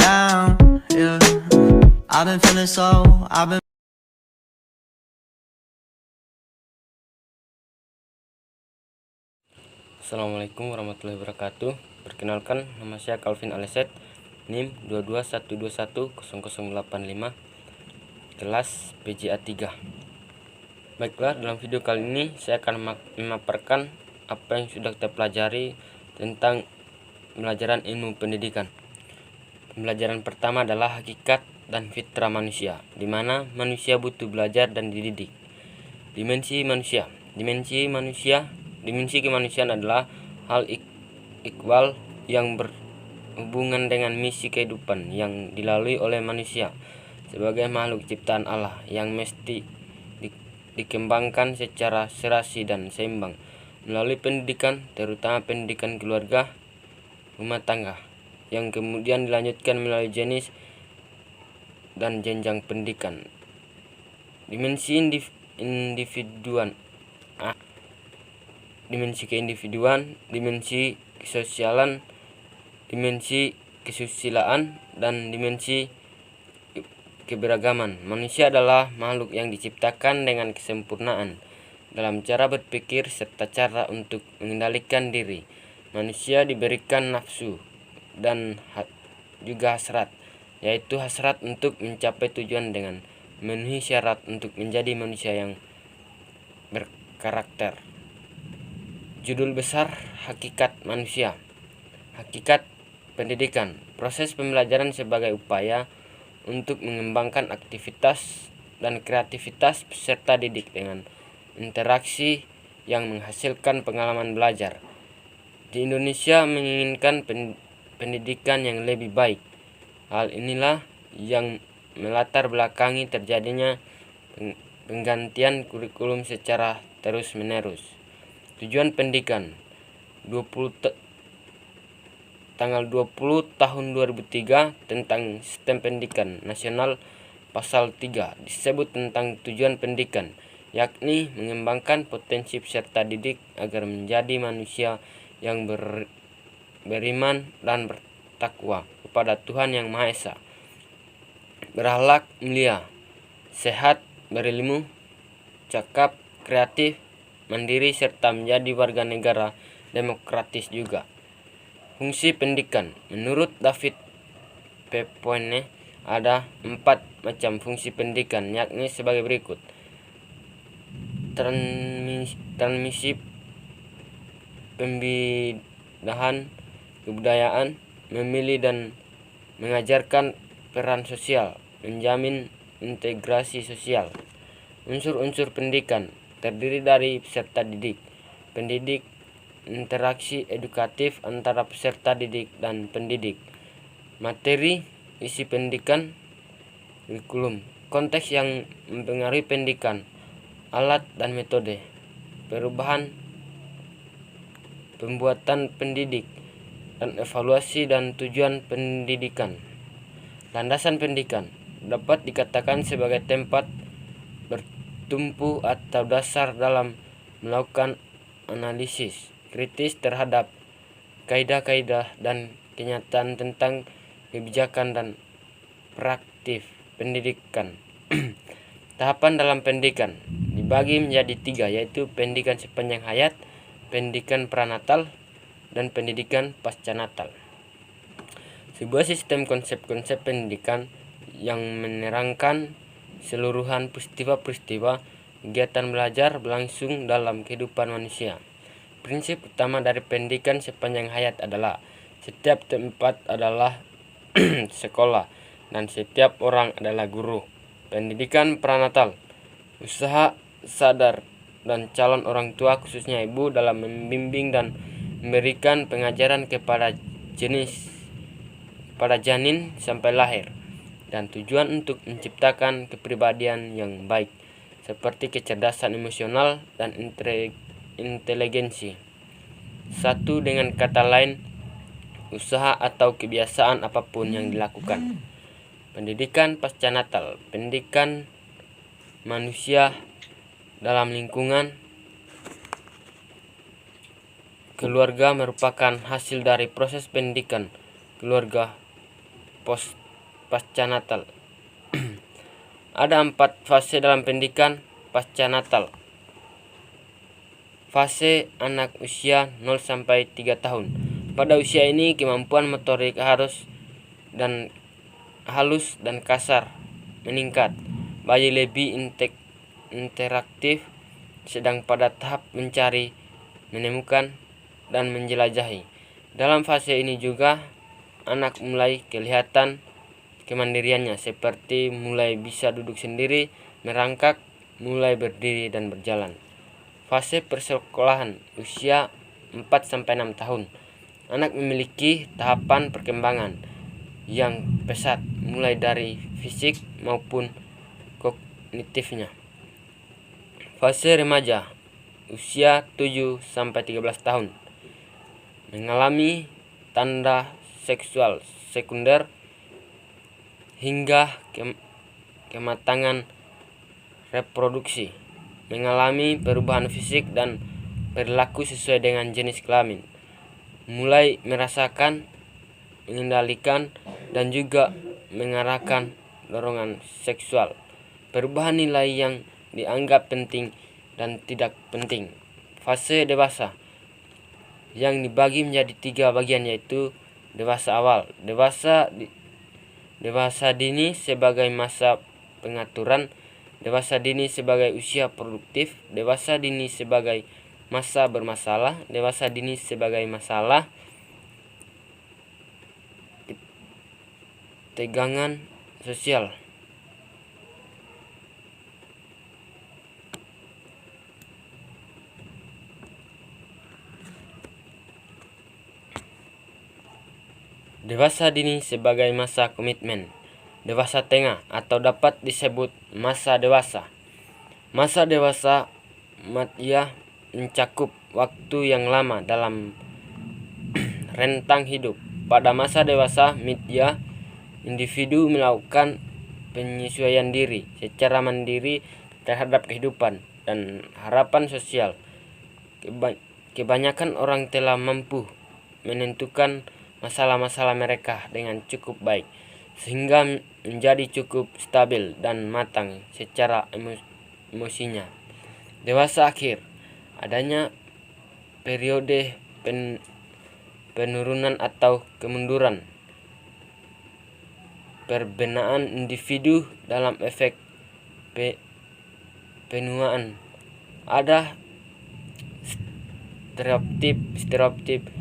down. Yeah, I've been feeling so. I've been. Assalamualaikum warahmatullahi wabarakatuh. Perkenalkan, nama saya Calvin Aleset, NIM 221210085, kelas PJA 3. Baiklah, dalam video kali ini saya akan memaparkan apa yang sudah kita pelajari tentang pembelajaran ilmu pendidikan. Pembelajaran pertama adalah hakikat dan fitrah manusia, di mana manusia butuh belajar dan dididik. Dimensi manusia. Dimensi kemanusiaan adalah hal ikhwal yang berhubungan dengan misi kehidupan yang dilalui oleh manusia sebagai makhluk ciptaan Allah yang mesti dikembangkan secara serasi dan seimbang melalui pendidikan, terutama pendidikan keluarga, rumah tangga, yang kemudian dilanjutkan melalui jenis dan jenjang pendidikan. Dimensi individuan, dimensi keindividuan, dimensi kesosialan, dimensi kesusilaan, dan dimensi keberagaman. Manusia adalah makhluk yang diciptakan dengan kesempurnaan dalam cara berpikir serta cara untuk mengendalikan diri. Manusia diberikan nafsu dan juga hasrat, yaitu hasrat untuk mencapai tujuan dengan memenuhi syarat untuk menjadi manusia yang berkarakter. Judul besar: Hakikat Manusia. Hakikat pendidikan, proses pembelajaran sebagai upaya untuk mengembangkan aktivitas dan kreativitas peserta didik dengan interaksi yang menghasilkan pengalaman belajar. Di Indonesia menginginkan pendidikan yang lebih baik. Hal inilah yang melatar belakangi terjadinya penggantian kurikulum secara terus-menerus. Tujuan pendidikan tanggal 20 tahun 2003 tentang Sistem Pendidikan Nasional, pasal 3 disebut tentang tujuan pendidikan, yakni mengembangkan potensi peserta didik agar menjadi manusia yang beriman dan bertakwa kepada Tuhan Yang Maha Esa, berakhlak mulia, sehat, berilmu, cakap, kreatif, mandiri, serta menjadi warga negara demokratis juga. Fungsi pendidikan. Menurut David P. Poenne, ada 4 macam fungsi pendidikan, yakni sebagai berikut: transmisi, pembidahan, kebudayaan, memilih dan mengajarkan, peran sosial, menjamin integrasi sosial. Unsur-unsur pendidikan terdiri dari peserta didik, pendidik, interaksi edukatif antara peserta didik dan pendidik, materi, isi pendidikan, kurikulum, konteks yang mempengaruhi pendidikan, alat dan metode, perubahan pembuatan pendidik, dan evaluasi dan tujuan pendidikan. Landasan pendidikan dapat dikatakan sebagai tempat bertumpu atau dasar dalam melakukan analisis kritis terhadap kaidah-kaidah dan kenyataan tentang kebijakan dan praktik pendidikan. Tahapan dalam pendidikan dibagi menjadi 3, yaitu pendidikan sepanjang hayat, pendidikan pranatal, dan pendidikan pascanatal. Sebuah sistem konsep-konsep pendidikan yang menerangkan seluruhan peristiwa-peristiwa kegiatan belajar berlangsung dalam kehidupan manusia. Prinsip utama dari pendidikan sepanjang hayat adalah setiap tempat adalah sekolah dan setiap orang adalah guru. Pendidikan pranatal, usaha sadar dan calon orang tua khususnya ibu dalam membimbing dan memberikan pengajaran kepada janin sampai lahir, dan tujuan untuk menciptakan kepribadian yang baik seperti kecerdasan emosional dan inteligensi. Satu dengan kata lain, usaha atau kebiasaan apapun yang dilakukan. Pendidikan pascanatal, pendidikan manusia dalam lingkungan keluarga merupakan hasil dari proses pendidikan keluarga pasca natal. Ada 4 fase dalam pendidikan pasca natal. Fase anak usia 0 sampai 3 tahun. Pada usia ini kemampuan motorik halus dan kasar meningkat. Bayi lebih interaktif, sedang pada tahap mencari, menemukan, dan menjelajahi. Dalam fase ini juga anak mulai kelihatan kemandiriannya, seperti mulai bisa duduk sendiri, merangkak, mulai berdiri dan berjalan. Fase persekolahan usia 4 sampai 6 tahun. Anak memiliki tahapan perkembangan yang pesat, mulai dari fisik maupun kognitifnya. Fase remaja usia 7 sampai 13 tahun. Mengalami tanda seksual sekunder hingga kematangan reproduksi. Mengalami perubahan fisik dan perilaku sesuai dengan jenis kelamin. Mulai merasakan, mengendalikan, dan juga mengarahkan dorongan seksual. Perubahan nilai yang dianggap penting dan tidak penting. Fase dewasa yang dibagi menjadi 3 bagian, yaitu dewasa awal, dewasa dini sebagai masa pengaturan, dewasa dini sebagai usia produktif, dewasa dini sebagai masa bermasalah, dewasa dini sebagai masalah, tegangan sosial. Dewasa dini sebagai masa komitmen. Dewasa tengah atau dapat disebut masa dewasa. Masa dewasa madya mencakup waktu yang lama dalam rentang hidup. Pada masa dewasa madya, individu melakukan penyesuaian diri secara mandiri terhadap kehidupan dan harapan sosial. Kebanyakan orang telah mampu menentukan masalah-masalah mereka dengan cukup baik, sehingga menjadi cukup stabil dan matang secara emosinya. Dewasa akhir, adanya periode penurunan atau kemunduran perbenaan individu dalam efek penuaan. Ada stereotip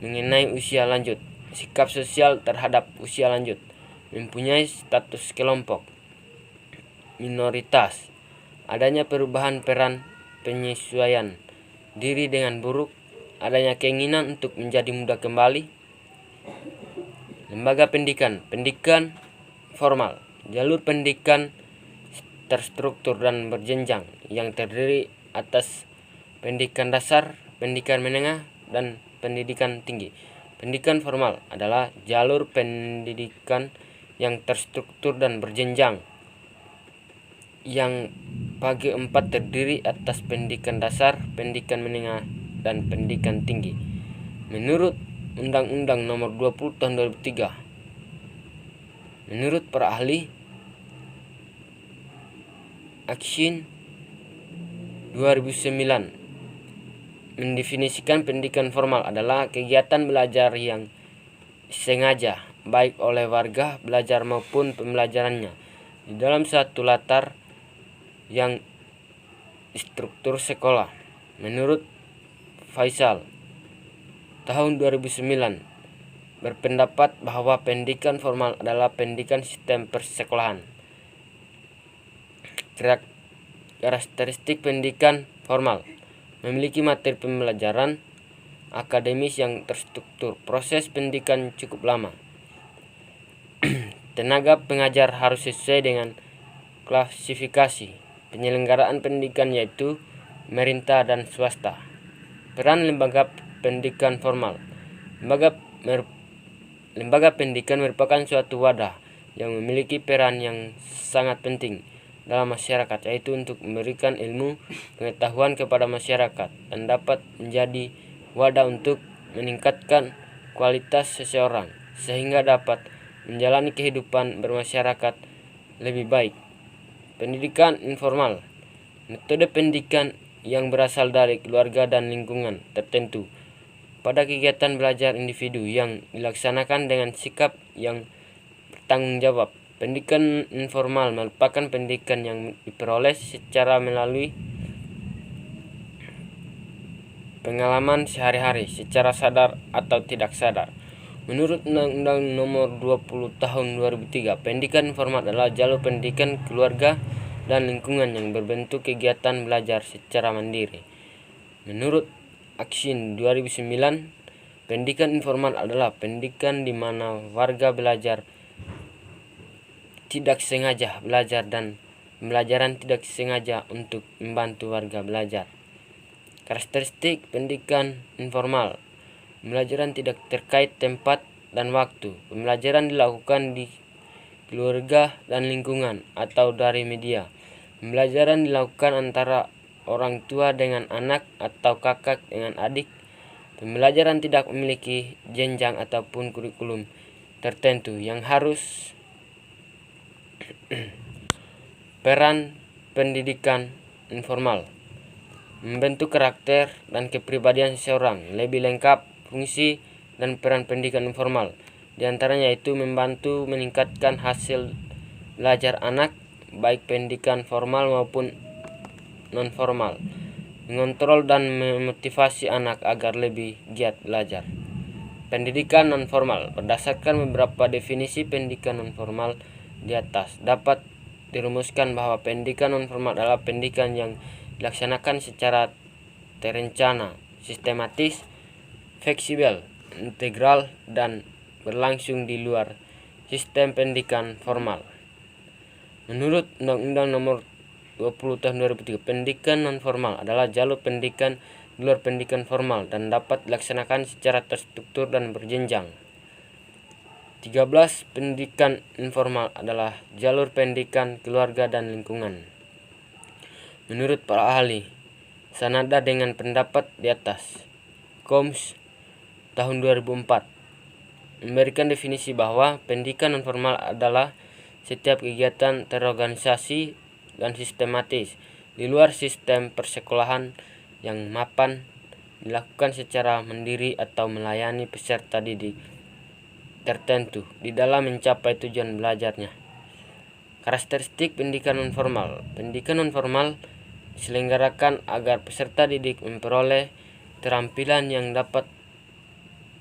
mengenai usia lanjut. Sikap sosial terhadap usia lanjut. Mempunyai status kelompok minoritas. Adanya perubahan peran penyesuaian diri dengan buruk. Adanya keinginan untuk menjadi muda kembali. Lembaga pendidikan formal. Jalur pendidikan terstruktur dan berjenjang yang terdiri atas pendidikan dasar, pendidikan menengah, dan pendidikan tinggi. Pendidikan formal adalah jalur pendidikan yang terstruktur dan berjenjang yang bagi 4 terdiri atas pendidikan dasar, pendidikan menengah, dan pendidikan tinggi. Menurut Undang-Undang Nomor 20 Tahun 2003, menurut para ahli, Action 2009 mendefinisikan pendidikan formal adalah kegiatan belajar yang sengaja, baik oleh warga belajar maupun pembelajarannya, di dalam satu latar yang struktur sekolah. Menurut Faisal, tahun 2009, berpendapat bahwa pendidikan formal adalah pendidikan sistem persekolahan. Karakteristik pendidikan formal: memiliki materi pembelajaran akademis yang terstruktur. Proses pendidikan cukup lama. Tenaga pengajar harus sesuai dengan klasifikasi penyelenggaraan pendidikan, yaitu pemerintah dan swasta. Peran lembaga pendidikan formal. Lembaga pendidikan merupakan suatu wadah yang memiliki peran yang sangat penting dalam masyarakat, yaitu untuk memberikan ilmu pengetahuan kepada masyarakat dan dapat menjadi wadah untuk meningkatkan kualitas seseorang sehingga dapat menjalani kehidupan bermasyarakat lebih baik. Pendidikan informal, metode pendidikan yang berasal dari keluarga dan lingkungan tertentu pada kegiatan belajar individu yang dilaksanakan dengan sikap yang bertanggung jawab. Pendidikan informal merupakan pendidikan yang diperoleh secara melalui pengalaman sehari-hari secara sadar atau tidak sadar. Menurut Undang-Undang Nomor 20 Tahun 2003, pendidikan informal adalah jalur pendidikan keluarga dan lingkungan yang berbentuk kegiatan belajar secara mandiri. Menurut Aksin 2009, pendidikan informal adalah pendidikan di mana warga belajar tidak sengaja belajar dan pembelajaran tidak sengaja untuk membantu warga belajar. Karakteristik pendidikan informal: pembelajaran tidak terkait tempat dan waktu. Pembelajaran dilakukan di keluarga dan lingkungan atau dari media. Pembelajaran dilakukan antara orang tua dengan anak atau kakak dengan adik. Pembelajaran tidak memiliki jenjang ataupun kurikulum tertentu yang harus. Peran pendidikan informal membentuk karakter dan kepribadian seseorang. Lebih lengkap fungsi dan peran pendidikan informal di antaranya yaitu membantu meningkatkan hasil belajar anak, baik pendidikan formal maupun non-formal, mengontrol dan memotivasi anak agar lebih giat belajar. Pendidikan non-formal, berdasarkan beberapa definisi pendidikan non-formal di atas, dapat dirumuskan bahwa pendidikan non-formal adalah pendidikan yang dilaksanakan secara terencana, sistematis, fleksibel, integral, dan berlangsung di luar sistem pendidikan formal. Menurut Undang-Undang Nomor 20 Tahun 2003, pendidikan non-formal adalah jalur pendidikan di luar pendidikan formal dan dapat dilaksanakan secara terstruktur dan berjenjang. 13. Pendidikan informal adalah jalur pendidikan keluarga dan lingkungan. Menurut para ahli, senada dengan pendapat di atas, Combs tahun 2004 memberikan definisi bahwa pendidikan non-formal adalah setiap kegiatan terorganisasi dan sistematis di luar sistem persekolahan yang mapan, dilakukan secara mandiri atau melayani peserta didik tertentu di dalam mencapai tujuan belajarnya. Karakteristik pendidikan non-formal. Pendidikan non-formal diselenggarakan agar peserta didik memperoleh keterampilan yang dapat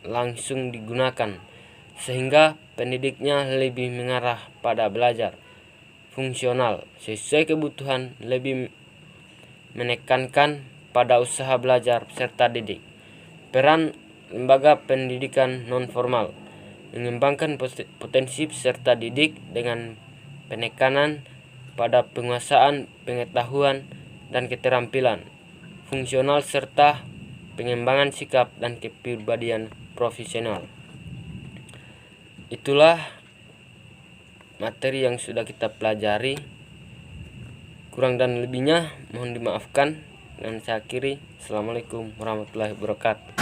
langsung digunakan, sehingga pendidiknya lebih mengarah pada belajar fungsional sesuai kebutuhan, lebih menekankan pada usaha belajar peserta didik. Peran lembaga pendidikan non-formal: mengembangkan potensi peserta didik dengan penekanan pada penguasaan pengetahuan dan keterampilan fungsional serta pengembangan sikap dan kepribadian profesional. Itulah materi yang sudah kita pelajari. Kurang dan lebihnya mohon dimaafkan. Dan saya akhiri. Assalamualaikum warahmatullahi wabarakatuh.